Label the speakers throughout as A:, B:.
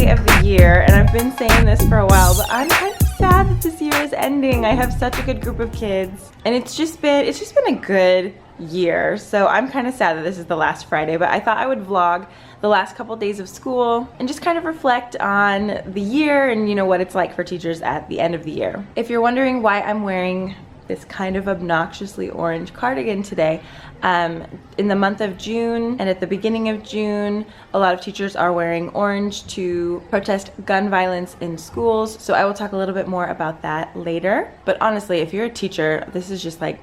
A: day of the year, and I've been saying this for a while, but I'm kind of sad that this year is ending. I have such a good group of kids, and it's just been a good year. So I'm kind of sad that this is the last Friday, but I thought I would vlog the last couple days of school and just kind of reflect on the year and, you know, what it's like for teachers at the end of the year. If you're wondering why I'm wearing this kind of obnoxiously orange cardigan today, in the month of June and at the beginning of June, a lot of teachers are wearing orange to protest gun violence in schools. So I will talk a little bit more about that later. But honestly, if you're a teacher, this is just like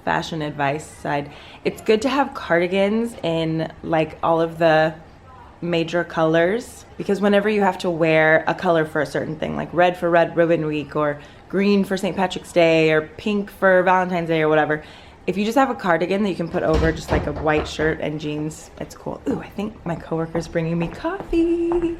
A: fashion advice side. It's good to have cardigans in like all of the major colors, because whenever you have to wear a color for a certain thing, like red for Red Ribbon Week or green for St. Patrick's Day or pink for Valentine's Day or whatever, if you just have a cardigan that you can put over just like a white shirt and jeans, it's cool. Ooh, I think my coworker's bringing me coffee.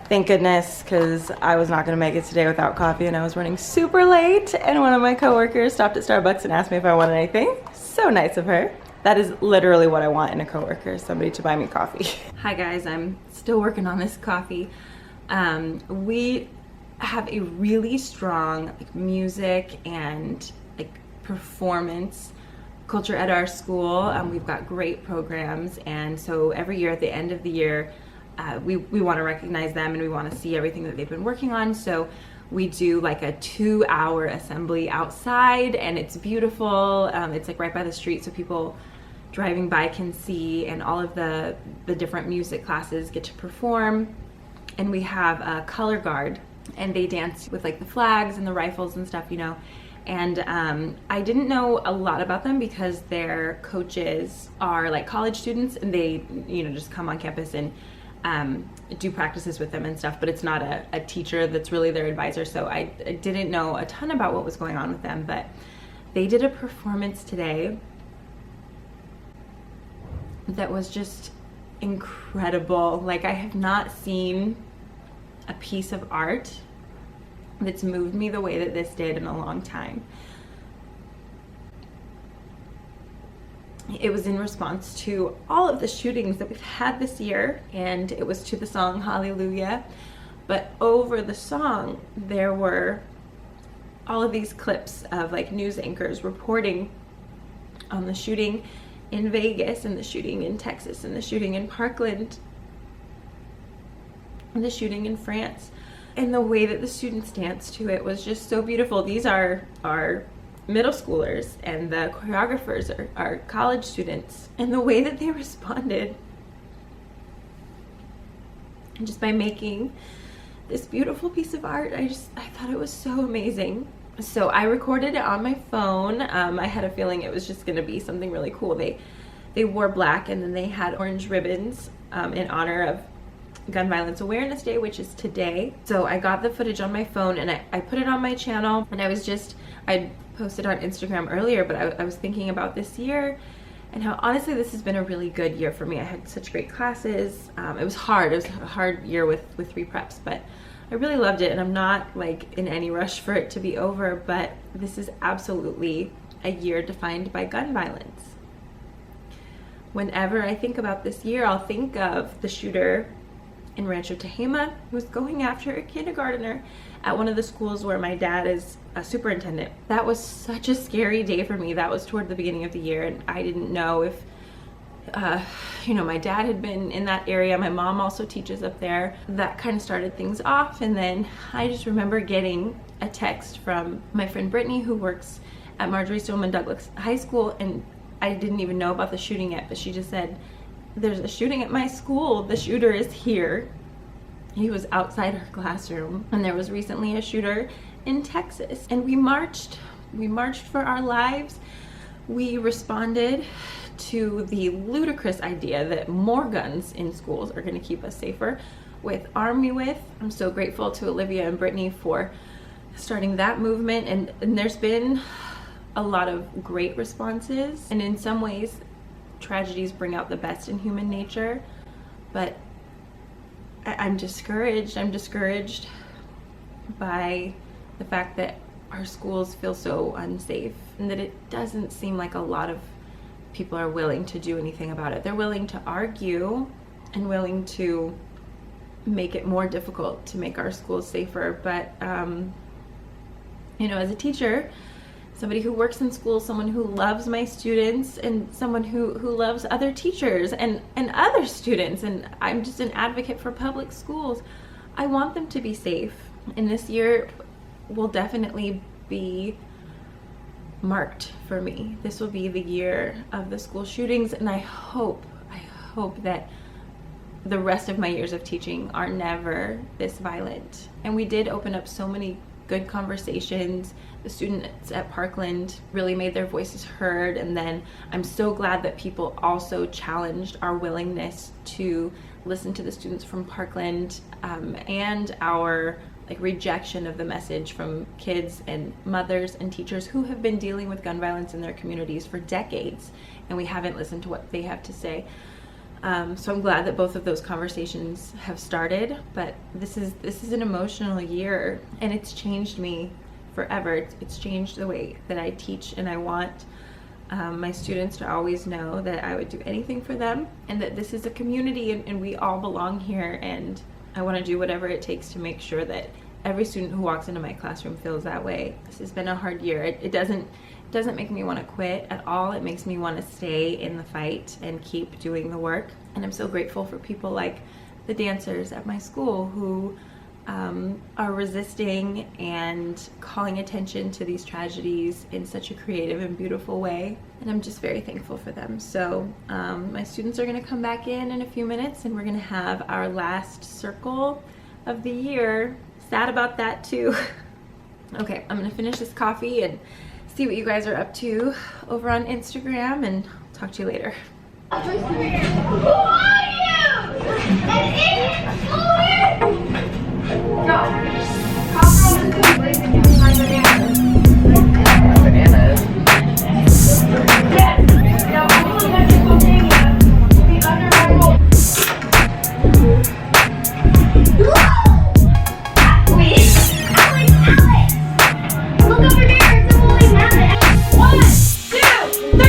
A: Thank goodness, because I was not gonna make it today without coffee and I was running super late, and one of my coworkers stopped at Starbucks and asked me if I wanted anything. So nice of her. That is literally what I want in a coworker, somebody to buy me coffee. Hi guys, I'm still working on this coffee. We have a really strong music and performance culture at our school. We've got great programs, and so every year at the end of the year, we want to recognize them and we want to see everything that they've been working on. So we do like a 2-hour assembly outside, and it's beautiful. It's like right by the street, so people driving by can see, and all of the different music classes get to perform. And we have a color guard, and they dance with like the flags and the rifles and stuff, you know. And I didn't know a lot about them because their coaches are like college students, and they, you know, just come on campus and do practices with them and stuff, but it's not a teacher that's really their advisor. So I didn't know a ton about what was going on with them, but they did a performance today that was just incredible. Like, I have not seen a piece of art that's moved me the way that this did in a long time. It was in response to all of the shootings that we've had this year, and it was to the song Hallelujah. But over the song, there were all of these clips of like news anchors reporting on the shooting in Vegas, and the shooting in Texas, and the shooting in Parkland, and the shooting in France. And the way that the students danced to it was just so beautiful. These are middle schoolers, and the choreographers are college students, and the way that they responded just by making this beautiful piece of art, I thought it was so amazing. So I recorded it on my phone. I had a feeling it was just gonna be something really cool. They wore black, and then they had orange ribbons in honor of Gun Violence Awareness Day, which is today. So I got the footage on my phone, and I put it on my channel, and I posted on Instagram earlier, but I was thinking about this year and how honestly this has been a really good year for me. I had such great classes. It was hard. It was a hard year with 3 preps, but I really loved it, and I'm not like in any rush for it to be over, but this is absolutely a year defined by gun violence. Whenever I think about this year, I'll think of the shooter in Rancho Tehama, who was going after a kindergartner at one of the schools where my dad is a superintendent. That was such a scary day for me. That was toward the beginning of the year, and I didn't know if, you know, my dad had been in that area. My mom also teaches up there. That kind of started things off, and then I just remember getting a text from my friend Brittany, who works at Marjorie Stoneman Douglas High School, and I didn't even know about the shooting yet, but she just said, "There's a shooting at my school. The shooter is here." He was outside her classroom, and there was recently a shooter in Texas, and we marched for our lives. We responded to the ludicrous idea that more guns in schools are going to keep us safer with Arm Me With. I'm so grateful to Olivia and Brittany for starting that movement, and there's been a lot of great responses, and in some ways tragedies bring out the best in human nature, but I'm discouraged by the fact that our schools feel so unsafe, and that it doesn't seem like a lot of people are willing to do anything about it. They're willing to argue and willing to make it more difficult to make our schools safer. But you know, as a teacher, somebody who works in school, someone who loves my students, and someone who loves other teachers and other students, and I'm just an advocate for public schools, I want them to be safe. And this year will definitely be marked for me. This will be the year of the school shootings, and I hope that the rest of my years of teaching are never this violent. And we did open up so many good conversations. The students at Parkland really made their voices heard, and then I'm so glad that people also challenged our willingness to listen to the students from Parkland, and our rejection of the message from kids and mothers and teachers who have been dealing with gun violence in their communities for decades, and we haven't listened to what they have to say. So I'm glad that both of those conversations have started, but this is an emotional year, and it's changed me forever. It's changed the way that I teach, and I want my students to always know that I would do anything for them, and that this is a community, and we all belong here, and I want to do whatever it takes to make sure that every student who walks into my classroom feels that way. This has been a hard year. It doesn't make me want to quit at all. It makes me want to stay in the fight and keep doing the work. And I'm so grateful for people like the dancers at my school who are resisting and calling attention to these tragedies in such a creative and beautiful way. And I'm just very thankful for them. So my students are going to come back in a few minutes, and we're going to have our last circle of the year. Sad about that too. Okay, I'm going to finish this coffee and see what you guys are up to over on Instagram, and I'll talk to you later.
B: Who are you? An idiot? No. Bananas. Yes. Now, I'm going to go be under my roof. Alex! Look over there, it's a woolly mammoth. 1, 2, 3.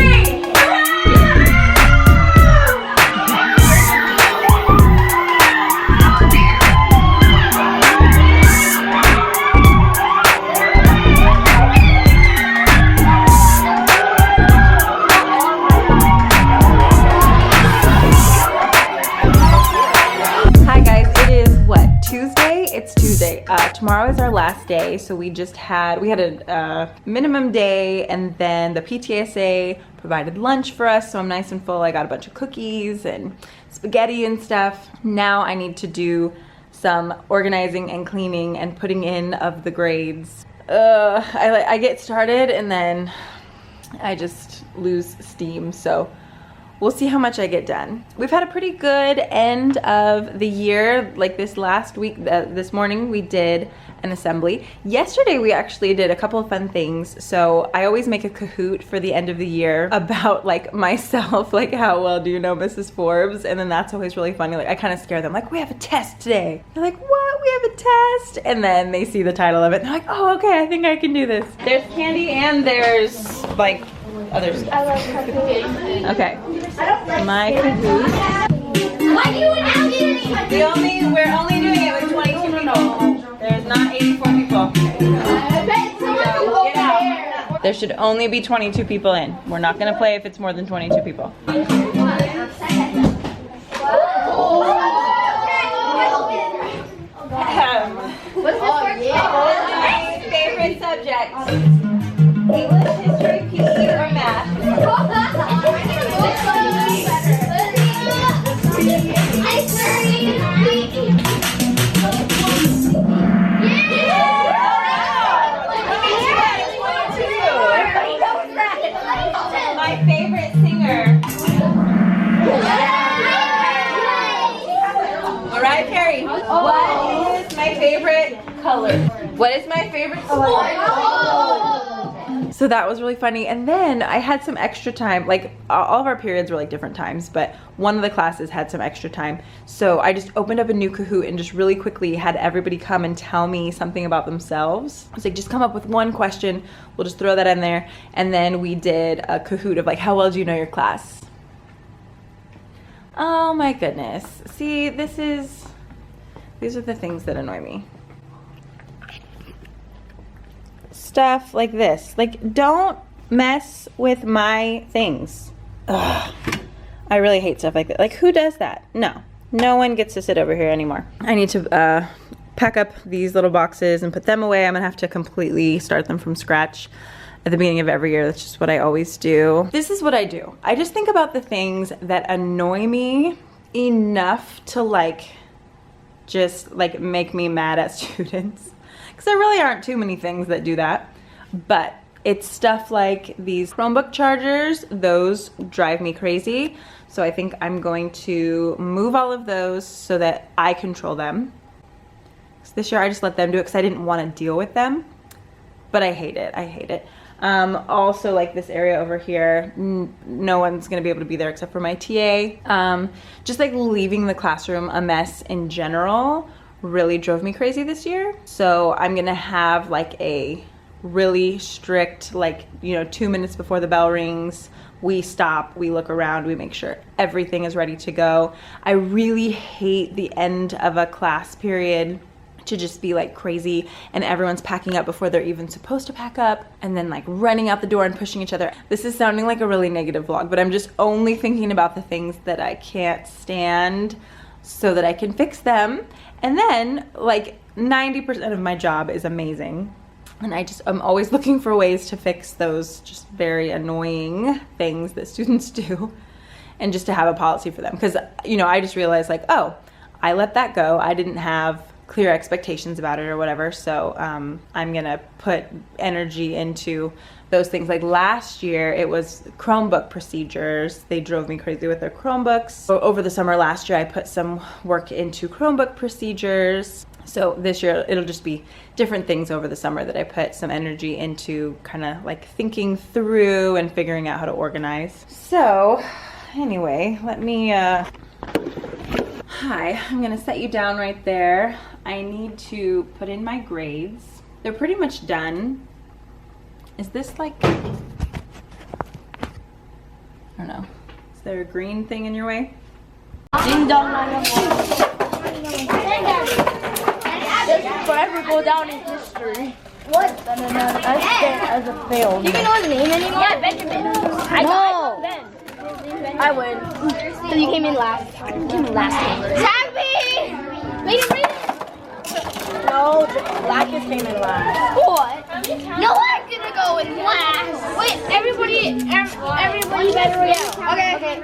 A: Tomorrow is our last day, so we had a minimum day, and then the PTSA provided lunch for us, so I'm nice and full. I got a bunch of cookies and spaghetti and stuff. Now I need to do some organizing and cleaning and putting in of the grades. I get started and then I just lose steam, so we'll see how much I get done. We've had a pretty good end of the year. Like this last week, this morning we did an assembly. Yesterday we actually did a couple of fun things. So I always make a Kahoot for the end of the year about like myself, like how well do you know Mrs. Forbes? And then that's always really funny. Like I kind of scare them, like we have a test today. They're like, what? We have a test? And then they see the title of it and they're like, oh, okay, I think I can do this. There's candy and there's like other stuff.
B: I love Kahoot.
A: Okay. My Kahoot.
B: Why do you announce it?
A: We're only doing it with 22 people. There's not 84 people.
B: I bet someone from over there.
A: There should only be 22 people in. We're not gonna play if it's more than 22 people.
B: What's this
A: My favorite subject. English, history, PE, or math? My favorite singer. Mariah Carey. What is my favorite color? What is my favorite color? So that was really funny. And then I had some extra time, like all of our periods were like different times, but one of the classes had some extra time. So I just opened up a new Kahoot and just really quickly had everybody come and tell me something about themselves. I was like, just come up with one question. We'll just throw that in there. And then we did a Kahoot of like, how well do you know your class? Oh my goodness. See, these are the things that annoy me. Stuff like this. Like, don't mess with my things. Ugh. I really hate stuff like that. Like, who does that? No. No one gets to sit over here anymore. I need to pack up these little boxes and put them away. I'm gonna have to completely start them from scratch at the beginning of every year. That's just what I always do. This is what I do. I just think about the things that annoy me enough to like, just like make me mad at students. Because there really aren't too many things that do that, but it's stuff like these Chromebook chargers. Those drive me crazy. So I think I'm going to move all of those so that I control them. So this year I just let them do it because I didn't want to deal with them, but I hate it. I hate it. Also, like this area over here, no one's gonna be able to be there except for my TA. Just like leaving the classroom a mess in general really drove me crazy this year. So I'm gonna have like a really strict, like, you know, 2 minutes before the bell rings, we stop, we look around, we make sure everything is ready to go. I really hate the end of a class period to just be like crazy and everyone's packing up before they're even supposed to pack up and then like running out the door and pushing each other. This is sounding like a really negative vlog, but I'm just only thinking about the things that I can't stand so that I can fix them. And then like 90% of my job is amazing. And I'm always looking for ways to fix those just very annoying things that students do and just to have a policy for them. Because, you know, I just realized like, oh, I let that go. I didn't have clear expectations about it or whatever. So I'm gonna put energy into those things. Like last year, it was Chromebook procedures. They drove me crazy with their Chromebooks. So over the summer last year, I put some work into Chromebook procedures. So this year, it'll just be different things over the summer that I put some energy into kind of like thinking through and figuring out how to organize. So anyway, let me, hi, I'm gonna set you down right there. I need to put in my grades. They're pretty much done. Is this like, I don't know. Is there a green thing in your way?
C: Ding dong, this will forever go down in history. What? As a failed.
B: Do you know his name anymore?
C: Yeah, Benjamin.
B: No.
C: Ben. I win.
B: So you came in last. You came in last. Taffy! Read it, read it.
C: No, Blackest came in last.
B: What? No, I'm gonna go in last. Wait, everybody better read out. Okay.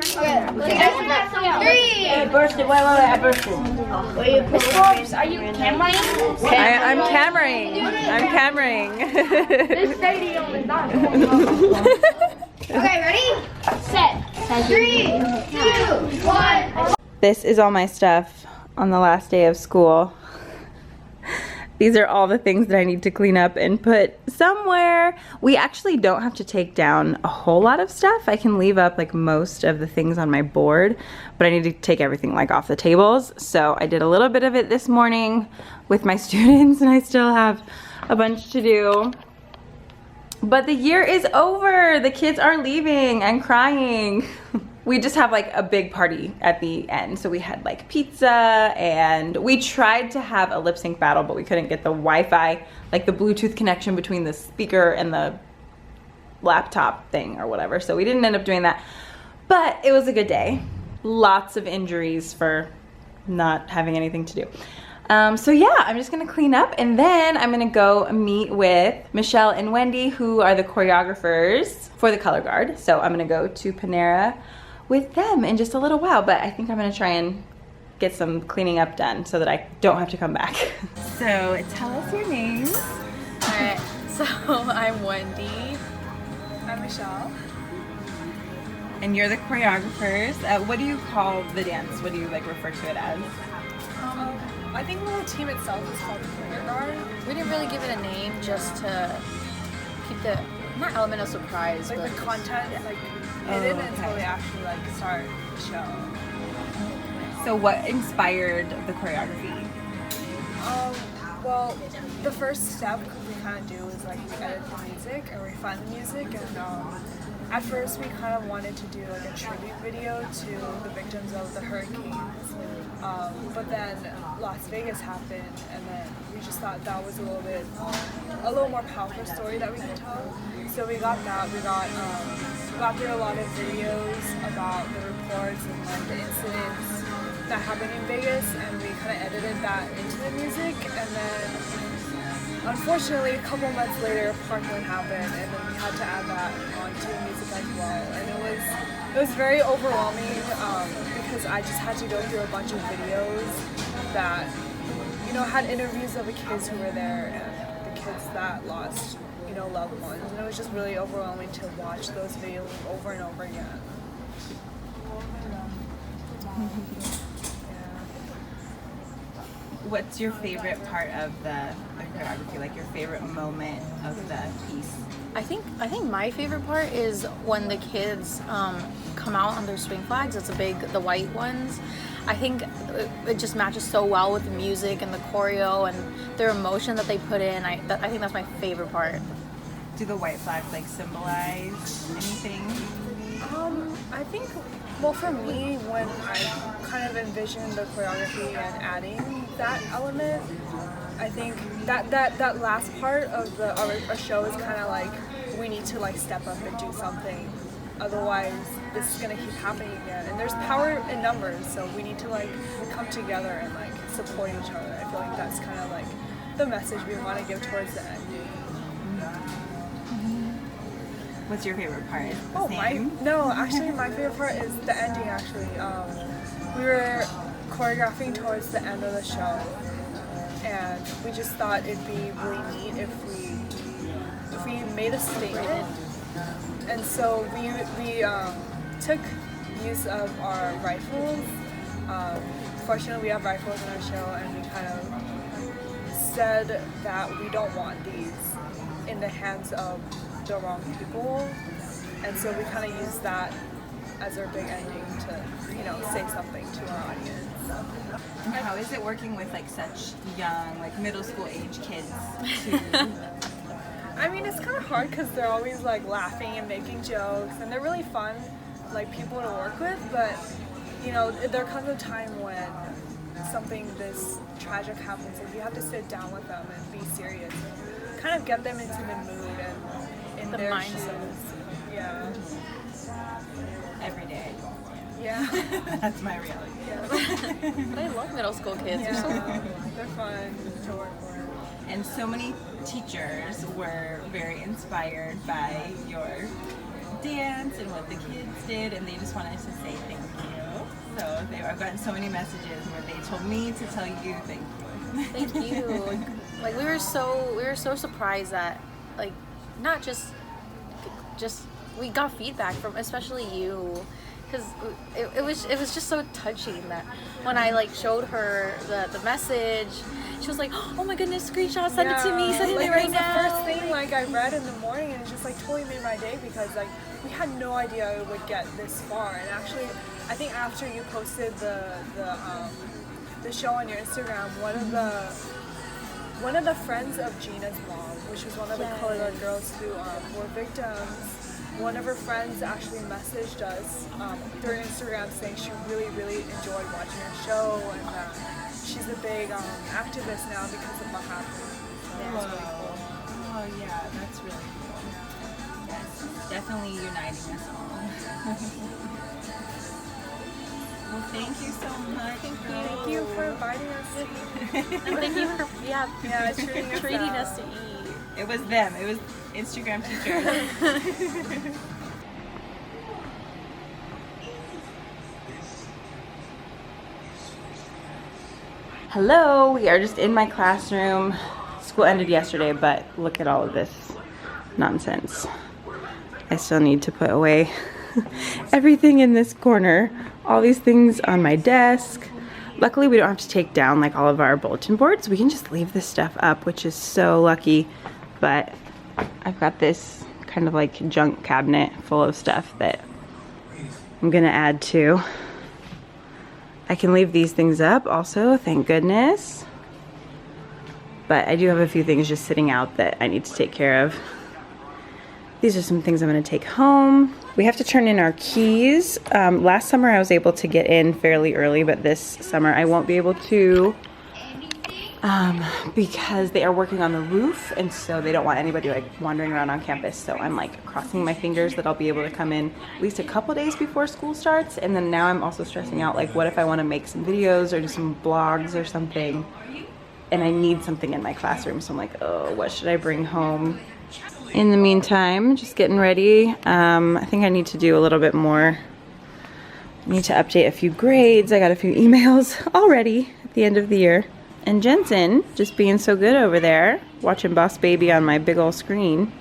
B: Three.
C: I bursted. Wait, I bursted.
B: Forbes, are you cameraing?
A: I'm cameraing. I'm cameraing.
C: This stadium is not.
B: Okay, ready? Set. 3, 2, 1.
A: This is all my stuff on the last day of school. These are all the things that I need to clean up and put somewhere. We actually don't have to take down a whole lot of stuff. I can leave up like most of the things on my board, but I need to take everything like off the tables. So I did a little bit of it this morning with my students and I still have a bunch to do. But the year is over. The kids are leaving and crying. We just have like a big party at the end. So we had like pizza and we tried to have a lip sync battle, but we couldn't get the Wi-Fi, like the Bluetooth connection between the speaker and the laptop thing or whatever. So we didn't end up doing that, but it was a good day. Lots of injuries for not having anything to do. So yeah, I'm just gonna clean up and then I'm gonna go meet with Michelle and Wendy, who are the choreographers for the color guard. So I'm gonna go to Panera with them in just a little while, but I think I'm gonna try and get some cleaning up done so that I don't have to come back. So tell us your names.
D: Alright, so I'm Wendy. I'm Michelle.
A: And you're the choreographers. What do you call the dance? What do you like refer to it as?
D: I think the whole team itself is called the Choreographers. We didn't really give it a name just to keep the
C: not element of surprise,
D: like
C: but
D: the content like hidden until we actually like start the show.
A: So what inspired the choreography?
D: Well, the first step we kind of do is like we edit the music and refine the music, and at first we kind of wanted to do like a tribute video to the victims of the hurricanes, but then Las Vegas happened, and then we just thought that was a little more powerful story that we could tell. So we got that. We got through a lot of videos about the reports and like the incidents that happened in Vegas, and we kind of edited that into the music. And then unfortunately a couple months later Parkland happened, and then we had to add that onto the music as well, and it was very overwhelming because I just had to go through a bunch of videos that had interviews of the kids who were there and the kids that lost loved ones, and it was just really overwhelming to watch those videos over and over again.
A: What's your favorite part of the choreography? Like your favorite moment of the piece?
C: I think my favorite part is when the kids come out on their swing flags. It's the white ones. I think it just matches so well with the music and the choreo and their emotion that they put in. I think that's my favorite part.
A: Do the white flags like symbolize anything?
D: I think, well, for me, when I kind of envisioned the choreography and adding that element, I think that last part of our show is kind of like we need to like step up and do something, otherwise this is gonna keep happening again. And there's power in numbers, so we need to like come together and like support each other. I feel like that's kind of like the message we want to give towards the end.
A: What's your favorite part?
D: Actually my favorite part is the ending. Actually, we were choreographing towards the end of the show, and we just thought it'd be really neat if we made a statement. And so we took use of our rifles. Fortunately, we have rifles in our show, and we kind of said that we don't want these in the hands of the wrong people, and so we kind of use that as our big ending to say something to our audience.
A: How is it working with like such young, like middle school age kids?
D: I mean, it's kind of hard because they're always like laughing and making jokes, and they're really fun like people to work with, but there comes a time when something this tragic happens and you have to sit down with them and be serious and kind of get them into the mood and in
C: the
D: their
C: mindset.
D: shoes. Yeah.
A: Every day.
D: Yeah.
A: That's my reality.
D: Yeah.
C: But I love middle school kids.
D: Yeah. They're fun to work with.
A: And so many teachers were very inspired by your dance and what the kids did, and they just wanted to say thank you. So I've gotten so many messages where they told me to tell you thank you.
C: Thank you. Like we were so surprised that like not just we got feedback from especially you, because it was just so touching that when I like showed her the message, she was like, oh my goodness, screenshot, send it to me, send it to me right now.
D: It was the first thing like I read in the morning, and it just like totally made my day, because like we had no idea it would get this far. And actually I think after you posted the show on your Instagram, one of the friends of Gina's mom, which was one of the colored girls who were victims, one of her friends actually messaged us through Instagram saying she really, really enjoyed watching our show, and she's a big activist now because of what happened. So that's really cool.
A: Oh yeah, that's really cool. Yes, definitely uniting us all. Well, thank you so much.
D: Thank you for inviting us to eat.
C: And thank you for treating us to eat.
A: It was them. It was Instagram teachers. Hello, we are just in my classroom. School ended yesterday, but look at all of this nonsense. I still need to put away everything in this corner. All these things on my desk. Luckily, we don't have to take down like all of our bulletin boards. We can just leave this stuff up, which is so lucky. But I've got this kind of like junk cabinet full of stuff that I'm gonna add to. I can leave these things up also, thank goodness. But I do have a few things just sitting out that I need to take care of. These are some things I'm gonna take home. We have to turn in our keys. Last summer I was able to get in fairly early, but this summer I won't be able to because they are working on the roof, and so they don't want anybody like wandering around on campus. So I'm like crossing my fingers that I'll be able to come in at least a couple days before school starts. And then now I'm also stressing out, like, what if I want to make some videos or do some blogs or something, and I need something in my classroom. So I'm like, oh, what should I bring home? In the meantime, just getting ready. I think I need to do a little bit more. I need to update a few grades. I got a few emails already at the end of the year. And Jensen, just being so good over there, watching Boss Baby on my big ol' screen.